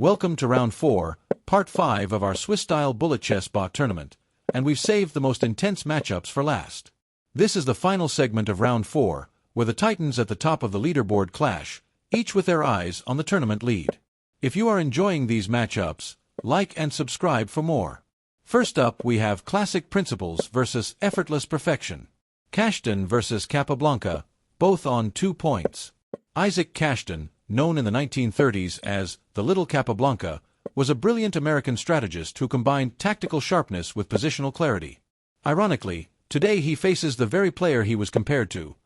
Welcome to Round 4, Part 5 of our Swiss-style bullet chess bot tournament, and we've saved the most intense matchups for last. This is the final segment of Round 4, where the titans at the top of the leaderboard clash, each with their eyes on the tournament lead. If you are enjoying these matchups, like and subscribe for more. First up, we have Classic Principles versus Effortless Perfection. Kashdan versus Capablanca, both on 2 points. Isaac Kashdan, known in the 1930s as the Little Capablanca, was a brilliant American strategist who combined tactical sharpness with positional clarity. Ironically, today he faces the very player he was compared to,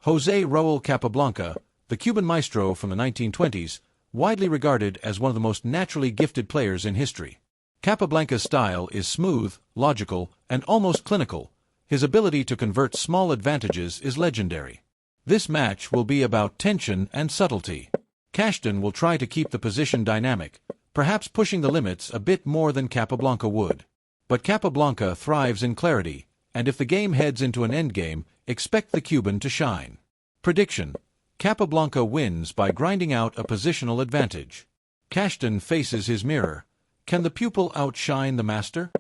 José Raúl Capablanca, the Cuban maestro from the 1920s, widely regarded as one of the most naturally gifted players in history. Capablanca's style is smooth, logical, and almost clinical. His ability to convert small advantages is legendary. This match will be about tension and subtlety. Kashdan will try to keep the position dynamic, perhaps pushing the limits a bit more than Capablanca would. But Capablanca thrives in clarity, and if the game heads into an endgame, expect the Cuban to shine. Prediction: Capablanca wins by grinding out a positional advantage. Kashdan faces his mirror. Can the pupil outshine the master?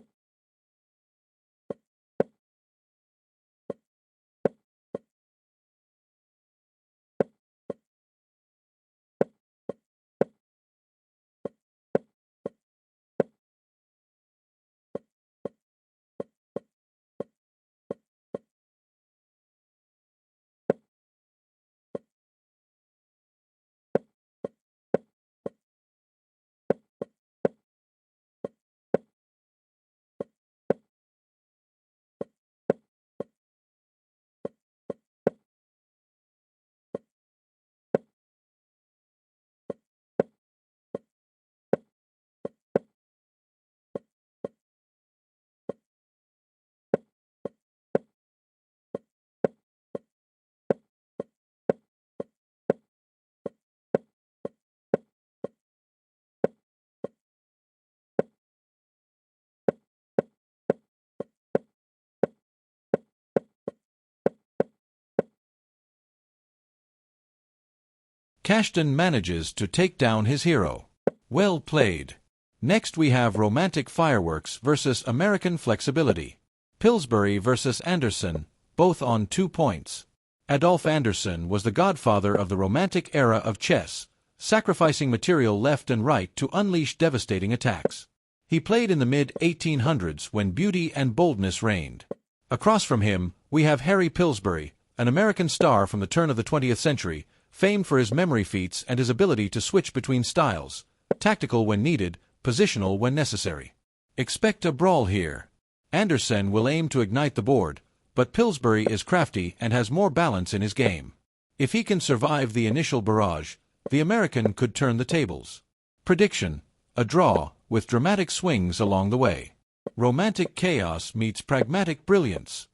Kashdan manages to take down his hero. Well played. Next we have Romantic Fireworks versus American Flexibility. Pillsbury versus Anderssen, both on 2 points. Adolf Anderssen was the godfather of the Romantic era of chess, sacrificing material left and right to unleash devastating attacks. He played in the mid-1800s when beauty and boldness reigned. Across from him, we have Harry Pillsbury, an American star from the turn of the 20th century, famed for his memory feats and his ability to switch between styles, tactical when needed, positional when necessary. Expect a brawl here. Anderssen will aim to ignite the board, but Pillsbury is crafty and has more balance in his game. If he can survive the initial barrage, the American could turn the tables. Prediction: a draw, with dramatic swings along the way. Romantic chaos meets pragmatic brilliance.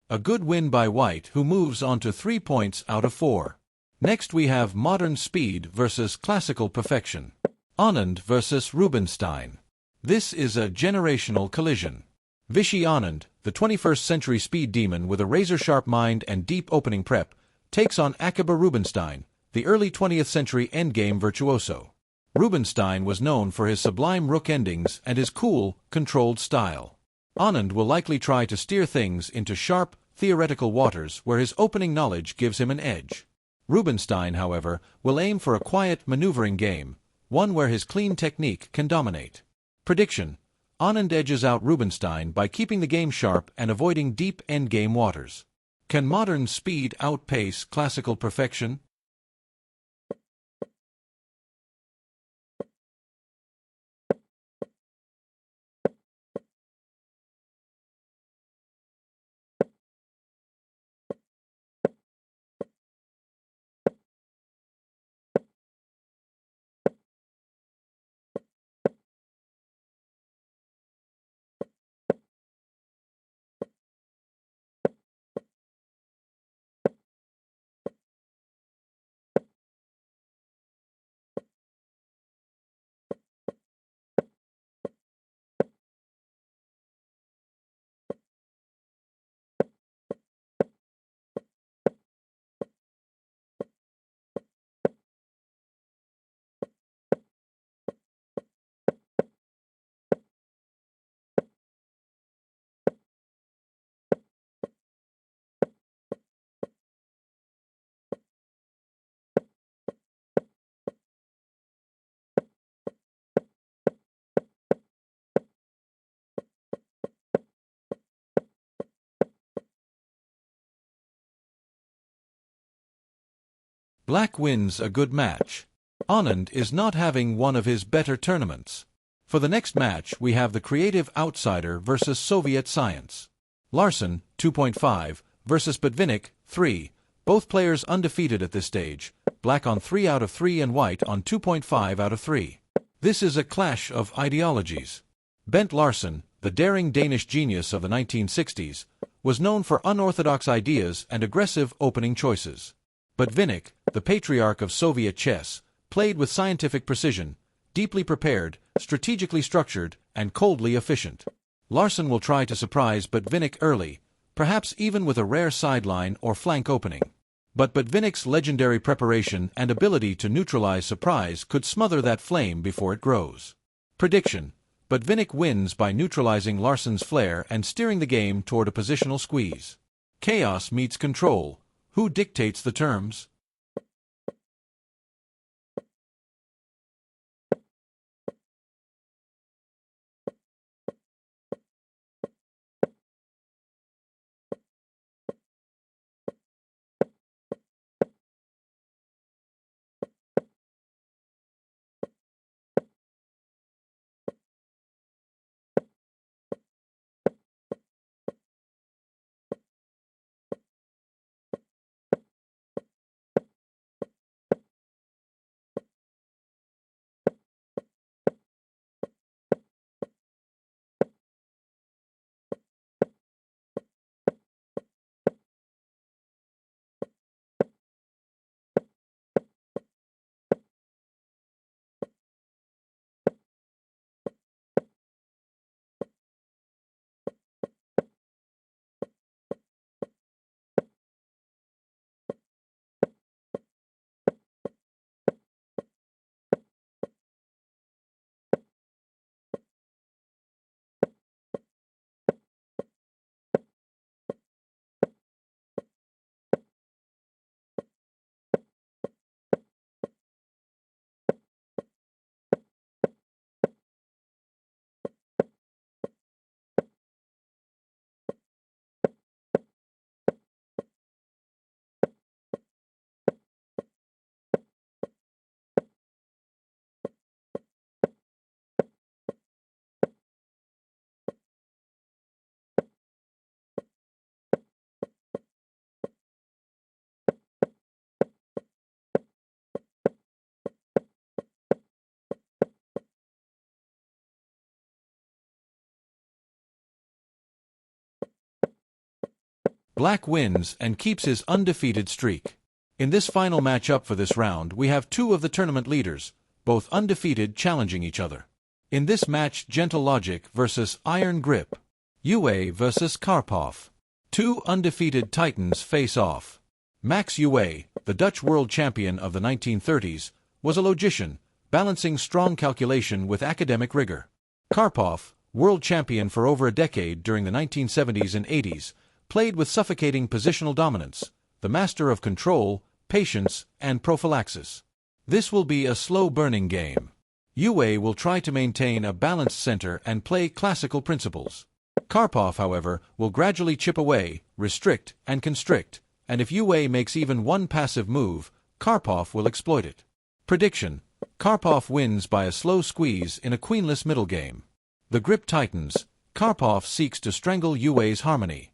A good win by White, who moves on to 3 points out of 4. Next we have Modern Speed versus Classical Perfection. Anand versus Rubinstein. This is a generational collision. Vichy Anand, the 21st century speed demon with a razor-sharp mind and deep opening prep, takes on Rubinstein, the early 20th century endgame virtuoso. Rubinstein was known for his sublime rook endings and his cool, controlled style. Anand will likely try to steer things into sharp, theoretical waters where his opening knowledge gives him an edge. Rubinstein, however, will aim for a quiet, maneuvering game, one where his clean technique can dominate. Prediction: Anand edges out Rubinstein by keeping the game sharp and avoiding deep endgame waters. Can modern speed outpace classical perfection? Black wins a good match. Anand is not having one of his better tournaments. For the next match, we have the creative outsider versus Soviet science. Larsen, 2.5, versus Botvinnik, 3. Both players undefeated at this stage. Black on 3 out of 3 and white on 2.5 out of 3. This is a clash of ideologies. Bent Larsen, the daring Danish genius of the 1960s, was known for unorthodox ideas and aggressive opening choices. Botvinnik, the patriarch of Soviet chess, played with scientific precision, deeply prepared, strategically structured, and coldly efficient. Larsen will try to surprise Botvinnik early, perhaps even with a rare sideline or flank opening. But Botvinnik's legendary preparation and ability to neutralize surprise could smother that flame before it grows. Prediction: Botvinnik wins by neutralizing Larsen's flair and steering the game toward a positional squeeze. Chaos meets control. Who dictates the terms? Black wins and keeps his undefeated streak. In this final matchup for this round, we have two of the tournament leaders, both undefeated, challenging each other. In this match, gentle logic versus iron grip. Euwe versus Karpov. Two undefeated titans face off. Max Euwe, the Dutch world champion of the 1930s, was a logician, balancing strong calculation with academic rigor. Karpov, world champion for over a decade during the 1970s and 80s, played with suffocating positional dominance, the master of control, patience, and prophylaxis. This will be a slow-burning game. Euwe will try to maintain a balanced center and play classical principles. Karpov, however, will gradually chip away, restrict, and constrict, and if Euwe makes even one passive move, Karpov will exploit it. Prediction: Karpov wins by a slow squeeze in a queenless middle game. The grip tightens. Karpov seeks to strangle Euwe's harmony.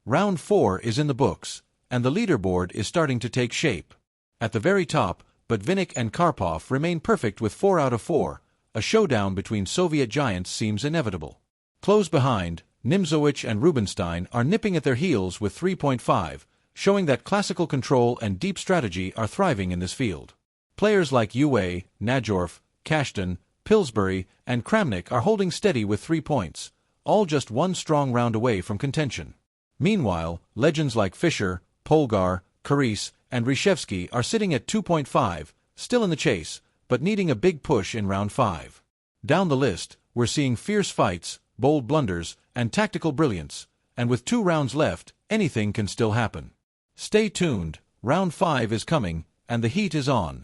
Round 4 is in the books, and the leaderboard is starting to take shape. At the very top, Botvinnik and Karpov remain perfect with 4 out of 4. A showdown between Soviet giants seems inevitable. Close behind, Nimzowitsch and Rubinstein are nipping at their heels with 3.5, showing that classical control and deep strategy are thriving in this field. Players like Euwe, Najorf, Kashdan, Pillsbury, and Kramnik are holding steady with 3 points, all just one strong round away from contention. Meanwhile, legends like Fischer, Polgar, Karis, and Reshevsky are sitting at 2.5, still in the chase, but needing a big push in round 5. Down the list, we're seeing fierce fights, bold blunders, and tactical brilliance, and with 2 rounds left, anything can still happen. Stay tuned, round 5 is coming, and the heat is on.